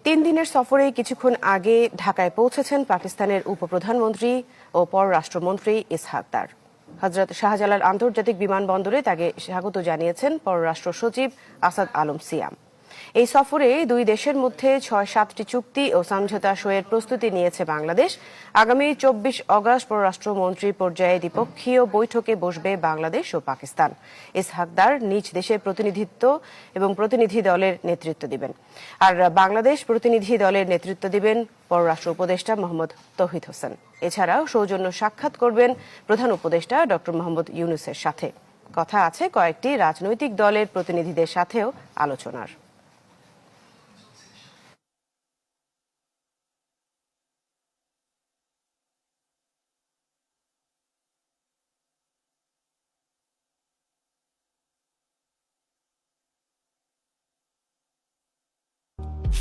তিন দিনের সফরে কিছুক্ষণ আগে ঢাকায় পৌঁছেছেন পাকিস্তানের উপপ্রধানমন্ত্রী ও পররাষ্ট্রমন্ত্রী ইসহাক দার। হযরত শাহজালাল আন্তর্জাতিক বিমানবন্দরে তাকে স্বাগত জানিয়েছেন পররাষ্ট্র সচিব আসাদ আলম সিয়াম। এই সফরে দুই দেশের মধ্যে ৬-৭টি চুক্তি ও সমঝোতা সইয়ের প্রস্তুতি নিয়েছে বাংলাদেশ। আগামী ২৪ অগস্ট পররাষ্ট্রমন্ত্রী পর্যায়ে দ্বিপক্ষীয় বৈঠকে বসবে বাংলাদেশ ও পাকিস্তান। ইসহাক দার নিজ দেশের প্রতিনিধিত্ব এবং প্রতিনিধি দলের নেতৃত্ব দিবেন, আর বাংলাদেশ প্রতিনিধি দলের নেতৃত্ব দিবেন পররাষ্ট্র উপদেষ্টা মোহাম্মদ তৌহিদ হোসেন। এছাড়াও সৌজন্য সাক্ষাৎ করবেন প্রধান উপদেষ্টা ডক্টর মোহাম্মদ ইউনূসের সাথে। কথা আছে কয়েকটি রাজনৈতিক দলের প্রতিনিধিদের সাথেও আলোচনার।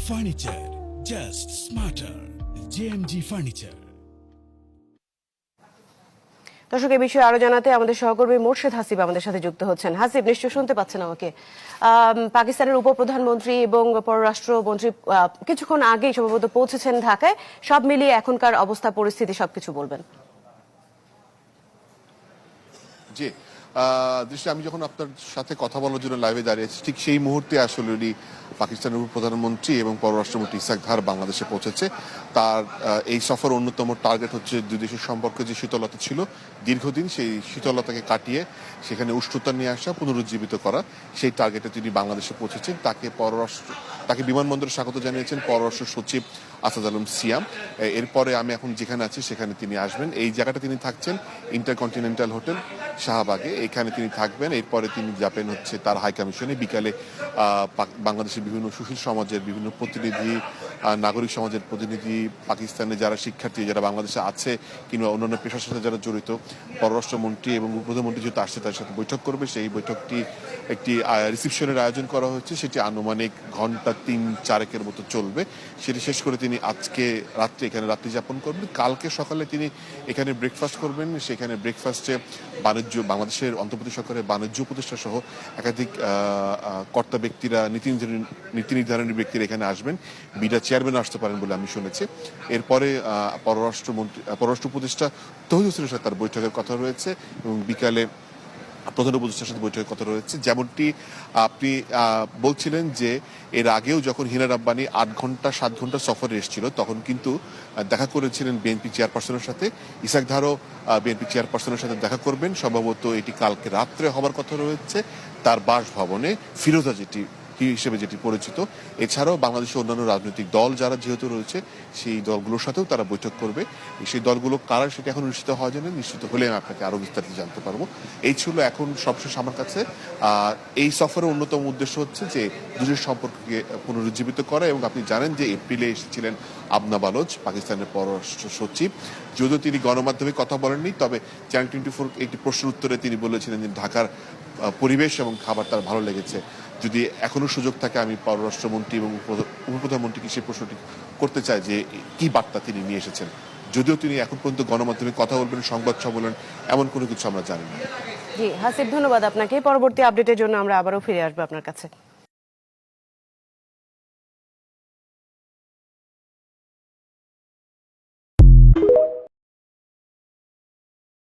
Furniture just smarter. JMG Furniture. দর্শক, এই বিষয়ে আরো জানাতে আমাদের সহকর্মী মোর্শেদ হাসিব আমাদের সাথে যুক্ত হচ্ছেন। হাসিব, নিশ্চয় শুনতে পাচ্ছেন আমাকে? পাকিস্তানের উপপ্রধানমন্ত্রী এবং পররাষ্ট্রমন্ত্রী কিছুক্ষণ আগেই সম্ভবত পৌঁছেছেন ঢাকায়। সব মিলিয়ে এখনকার অবস্থা পরিস্থিতি সবকিছু বলবেন। জি, দৃষ্টি, আমি যখন আপনার সাথে কথা বলার জন্য লাইভে দাঁড়িয়েছি, ঠিক সেই মুহূর্তে আসলে উনি পাকিস্তানের উপপ্রধানমন্ত্রী এবং পররাষ্ট্রমন্ত্রী ইসহাক দার বাংলাদেশে পৌঁছেছে। তার এই সফর অন্যতম টার্গেট হচ্ছে দুই দেশের সম্পর্কে যে শীতলতা ছিল দীর্ঘদিন, সেই শীতলতাকে কাটিয়ে সেখানে উষ্ণতা নিয়ে আসা, পুনরুজ্জীবিত করা। সেই টার্গেটে তিনি বাংলাদেশে পৌঁছেছেন। তাকে বিমানবন্দরে স্বাগত জানিয়েছেন পররাষ্ট্র সচিব আসাদ আলম সিয়াম। এরপরে আমি এখন যেখানে আছি সেখানে তিনি আসবেন। এই জায়গাটা তিনি থাকছেন ইন্টারকন্টিনেন্টাল হোটেল শাহবাগে, এখানে তিনি থাকবেন। এরপরে তিনি যাবেন হচ্ছে তার হাই কমিশনে। বিকালে বাংলাদেশের বিভিন্ন সুশীল সমাজের বিভিন্ন প্রতিনিধি, নাগরিক সমাজের প্রতিনিধি, পাকিস্তানে যারা শিক্ষার্থী, যারা বাংলাদেশে আছে কিংবা অন্যান্য পেশার সাথে যারা জড়িত, পররাষ্ট্রমন্ত্রী এবং উপপ্রধানমন্ত্রী যেহেতু আসছে তার সাথে বৈঠক করবে। সেই বৈঠকটি একটি রিসেপশনের আয়োজন করা হয়েছে। সেটি আনুমানিক ঘন্টা ৩-৪ মতো চলবে। সেটি শেষ করে তিনি আজকে রাত্রে এখানে রাত্রি যাপন করবেন। কালকে সকালে তিনি এখানে ব্রেকফাস্ট করবেন। সেখানে ব্রেকফাস্টে বাংলাদেশের অন্তর্বর্তী সরকারের বাণিজ্য উপদেষ্টা সহ একাধিক কর্তা ব্যক্তিরা, নীতি নির্ধারণী ব্যক্তিরা এখানে আসবেন। বিডা চেয়ারম্যান আসতে পারেন বলে আমি শুনেছি। এরপরে পররাষ্ট্র উপদেষ্টা তৌহিদ হোসেনের সাথে তার বৈঠকের কথা রয়েছে এবং বিকালে প্রধান উপদেষ্টার সাথে বৈঠকের কথা রয়েছে। যেমনটি আপনি বলছিলেন যে এর আগেও যখন হিনা রাব্বানী 8-7 ঘন্টা সফরে এসেছিল তখন কিন্তু দেখা করেছিলেন বিএনপি চেয়ারপারসনের সাথে। ইসহাক দারও বিএনপি চেয়ারপারসনের সাথে দেখা করবেন। সম্ভবত এটি কালকে রাত্রে হবার কথা রয়েছে তার বাসভবনে, ফিরোজা হিসেবে যেটি পরিচিত। এছাড়াও বাংলাদেশের অন্যান্য রাজনৈতিক দল যারা যেহেতু রয়েছে সেই দলগুলোর সাথেও তারা বৈঠক করবে। সেই দলগুলো কারা সেটা এখন নিশ্চিত হওয়া যায় না। নিশ্চিত হলে আমি আপনাকে আরো বিস্তারিত জানতে পারবো। এই ছিল এখন সবশেষ আমার কাছে। এই সফরের অন্যতম উদ্দেশ্য হচ্ছে যে দুজনের সম্পর্ককে পুনরুজ্জীবিত করা। এবং আপনি জানেন যে এপ্রিলে এসেছিলেন আবনা বালোচ, পাকিস্তানের পররাষ্ট্র সচিব। যদিও তিনি গণমাধ্যমে কথা বলেননি, তবে চ্যানেল 24 একটি প্রশ্নের উত্তরে তিনি বলেছিলেন যে ঢাকার পরিবেশ এবং খাবার তার ভালো লেগেছে। যদি এখনো সুযোগ থাকে আমি পররাষ্ট্রমন্ত্রী এবং উপপ্রধানমন্ত্রীকে সেই প্রশ্নটি করতে চাই যে কি বার্তা তিনি নিয়ে এসেছেন। যদিও তিনি এখন পর্যন্ত গণমাধ্যমে কথা বলবেন, সংবাদ সম্মেলন, এমন কোনো কিছু আমরা জানি না। জি হাসিব, ধন্যবাদ আপনাকে। পরবর্তী আপডেটের জন্য আমরা আবারও ফিরে আসবো আপনার কাছে।